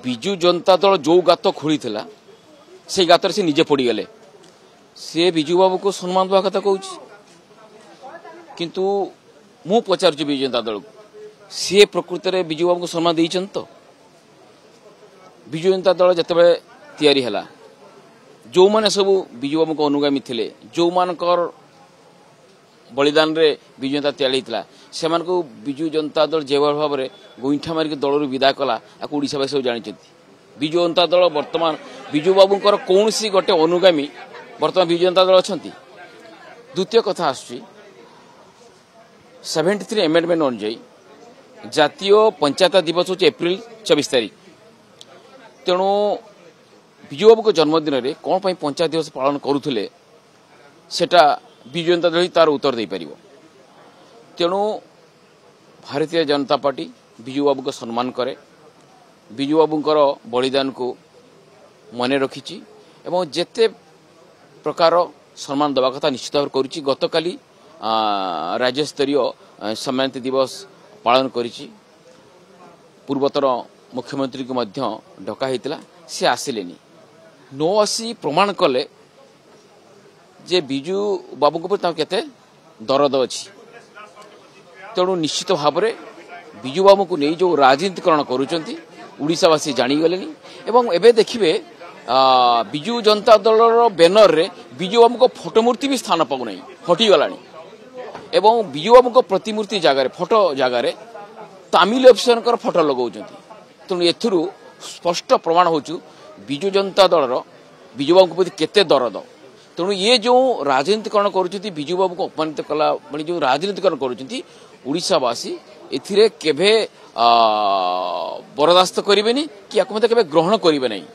विजु जनता दल जो गात खोली से गातर से निजे पड़गले सी विजु बाबू को सम्मान देवा कथा कहूँ किंतु मु पचार विजु जनता दल को सी प्रकृत में विजु बाबू को सम्मान देइछन तो विजु जनता दल जिते तैयारी है जो मैंने सब विजु बाबू को अनुगामी थे जो मानकर बलिदान रे विजु जनता तैयारी होता से विजु जनता दल जो भाव में गोईठा मारिक दलर विदा कला ओडावासी सब जानते विजु जनता दल बर्तमान विजु बाबूंकर कौन सी गोटे अनुगामी बर्तमान विजु जनता दल अच्छा द्वितीय कथा आसुची 73 एमेंडमेंट अनुजाई जातीय पंचायत दिवस हूँ एप्रिल 24 तारीख तेणु विजु बाबू को जन्मदिन में कौन पर पंचायत दिवस पालन करुले सेटा विजु जनता दल तार उत्तर दे पार तेणु भारतीय जनता पार्टी विजु बाबू को सम्मान करे विजु बाबूंकर बलिदान को मन रखी एवं जेते प्रकार सम्मान दवा कथा निश्चित भाव करुच्ची गतकाली राज्य स्तरीय सम्मानित दिवस पालन करिछि पूर्वतर मुख्यमंत्री को मध्य डका होता सी आसिलेनी नो आसी प्रमाण कले जे विजु बाबू के दरद अच्छी तेणु निश्चित भाव में विजु बाबू को नहीं जो राजनीतिकरण करुँच ओडावासी जानीगले एवं एबे देखिए विजु जनता दलर बैनर रे विजु बाबू को फोटो मूर्ति भी स्थान पाऊना हटिगला एवं विजु बाबू को प्रतिमूर्ति जगार फोटो जगार तमिल अफिसर फोटो लगाउछन्ति तेणु एथुरु स्पष्ट प्रमाण होचु विजु जनता दलर विजु बाबू प्रति केते दरद तेणु ये जो राजनीतिकरण करुछन्ति विजु बाबू को अपमानित कला माने जो राजनीतिकरण करुछन्ति ओडिशावासी एथिरे केभे बरदास्त करिवेनी कि याको मते केभे ग्रहण करिवे नहीं।